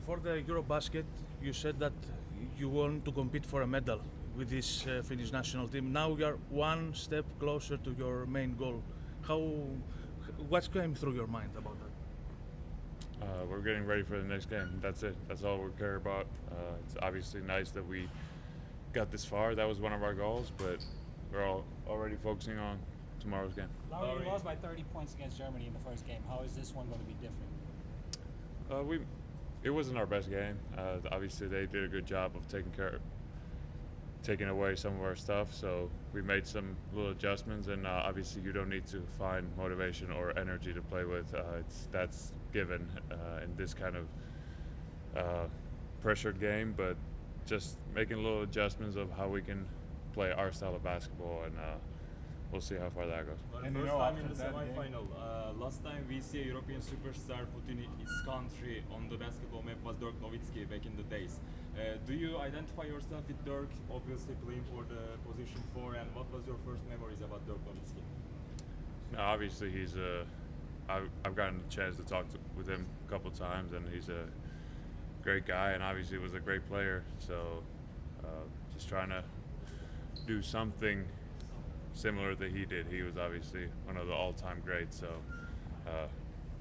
Before the Eurobasket, you said that you want to compete for a medal with this Finnish national team. Now you are one step closer to your main goal. What's going through your mind about that? We're getting ready for the next game. That's it. That's all we care about. It's obviously nice that we got this far. That was one of our goals, but we're all already focusing on tomorrow's game. Lauri, you lost by 30 points against Germany in the first game. How is this one going to be different? It wasn't our best game. Obviously, they did a good job of taking away some of our stuff. So we made some little adjustments, and obviously, you don't need to find motivation or energy to play with. That's given in this kind of pressured game, but just making little adjustments of how we can play our style of basketball, and we'll see how far that goes. And first time in the semi-final. Last time we see a European superstar putting his country on the basketball map was Dirk Nowitzki back in the days. Do you identify yourself with Dirk, obviously playing for the position 4, and what was your first memories about Dirk Nowitzki? No, obviously I've gotten a chance to talk with him a couple times, and he's a great guy, and obviously was a great player. So just trying to do something similar that he did. He was obviously one of the all-time greats, so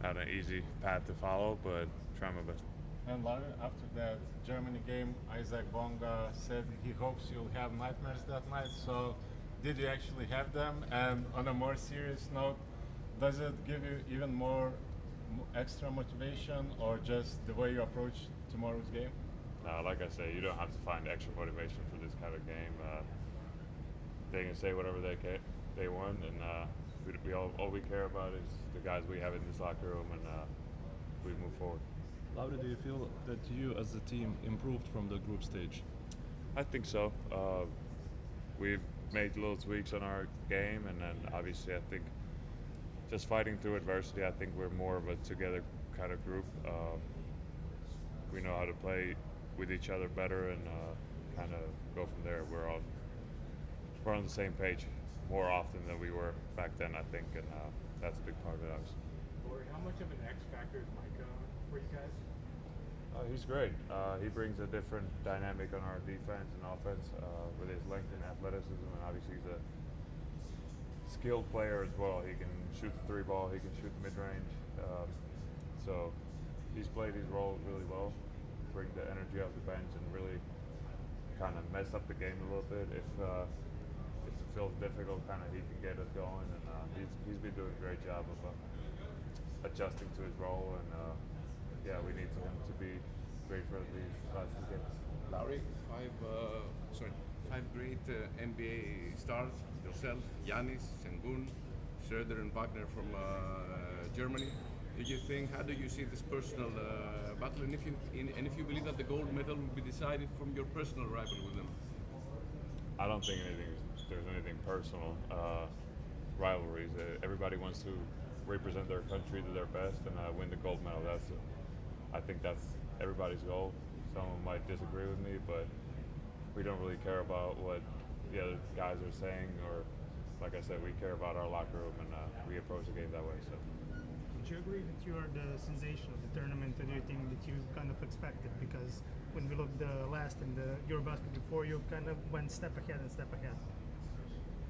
not an easy path to follow, but trying my best. And Lauri, after that Germany game, Isaac Bonga said he hopes you'll have nightmares that night. So did you actually have them? And on a more serious note, does it give you even more extra motivation, or just the way you approach tomorrow's game? No, like I say, you don't have to find extra motivation for this kind of game. They can say whatever they want, and all we care about is the guys we have in this locker room, and we move forward. Lauri, do you feel that you as a team improved from the group stage? I think so. We've made little tweaks on our game, and then obviously I think just fighting through adversity, I think we're more of a together kind of group. We know how to play with each other better, and kind of go from there. We're on the same page more often than we were back then, I think, and that's a big part of it, obviously. Lauri, how much of an X factor is Micah for you guys? He's great. He brings a different dynamic on our defense and offense with his length and athleticism, and obviously he's a skilled player as well. He can shoot the 3 ball, he can shoot the mid-range. So he's played his role really well, bring the energy off the bench, and really kind of mess up the game a little bit. If it feels difficult, kind of he can get us going, and he's been doing a great job of adjusting to his role, and yeah, we need him to be great for these last 2 games. Lauri, 5 great NBA stars, yourself, Giannis, Sengun, Schroeder and Wagner from Germany. How do you see this personal battle, and if you believe that the gold medal will be decided from your personal rival with them? I don't think there's anything personal. Rivalries. Everybody wants to represent their country to their best and win the gold medal. I think that's everybody's goal. Someone might disagree with me, but we don't really care about what the other guys are saying, or like I said, we care about our locker room, and we approach the game that way. So. Would you agree that you are the sensation of the tournament and everything that you kind of expected? Because when we looked the last in the Eurobasket before, you kind of went step ahead and step ahead.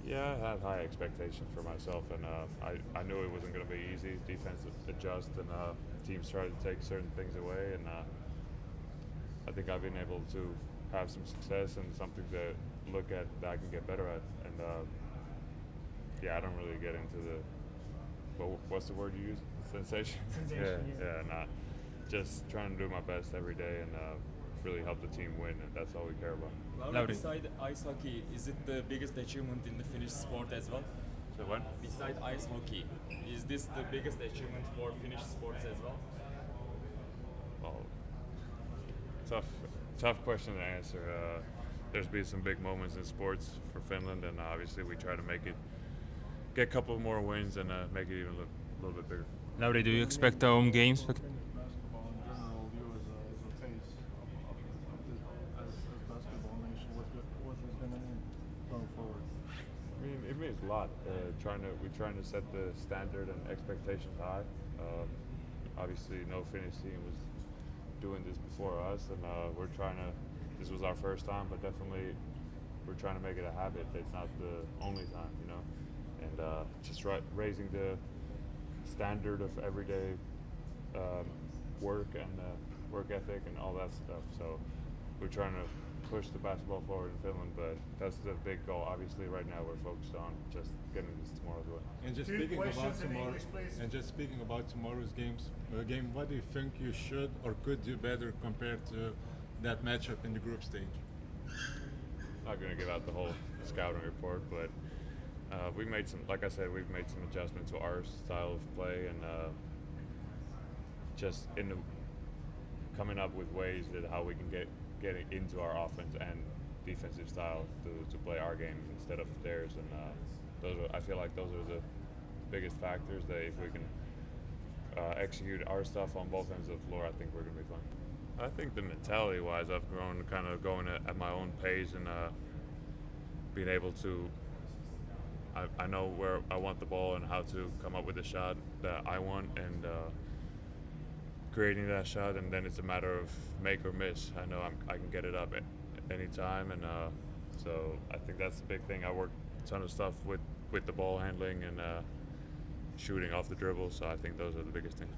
Yeah, I had high expectations for myself, and I knew it wasn't going to be easy. Defense adjust, and teams try to take certain things away, and I think I've been able to have some success and something to look at that I can get better at. And yeah, I don't really get into what's the word you use? Sensation? Sensation, yeah. Nah. Just trying to do my best every day, and really help the team win, and that's all we care about. Lauri, beside ice hockey, is it the biggest achievement in the Finnish sport as well? So what? Beside ice hockey, is this the biggest achievement for Finnish sports as well? Well, tough question to answer. There's been some big moments in sports for Finland, and obviously we try to get a couple more wins and make it even a little bit bigger. Lauri, do you expect home games? Basketball in general, you as a face as basketball nation, what is going to mean going forward? I mean, it means a lot. We're trying to set the standard and expectations high. Obviously, no Finnish team was doing this before us, and we're trying to. This was our first time, but definitely we're trying to make it a habit. It's not the only time, you know, and just raising the standard of everyday work and work ethic and all that stuff. So we're trying to push the basketball forward in Finland, but that's the big goal. Obviously, right now we're focused on just getting this tomorrow's win. And just speaking about tomorrow's game, what do you think you should or could do better compared to that matchup in the group stage? Not going to give out the whole scouting report, but we made some. Like I said, we've made some adjustments to our style of play, and just in the coming up with ways that how we can get it into our offense and defensive style to play our game instead of theirs, and I feel like those are the biggest factors that if we can execute our stuff on both ends of the floor, I think we're going to be fine. I think the mentality-wise, I've grown kind of going at my own pace and being able to. I know where I want the ball and how to come up with the shot that I want, and creating that shot, and then it's a matter of make or miss. I know I can get it up at any time, and so I think that's the big thing. I work a ton of stuff with the ball handling and shooting off the dribble, so I think those are the biggest things.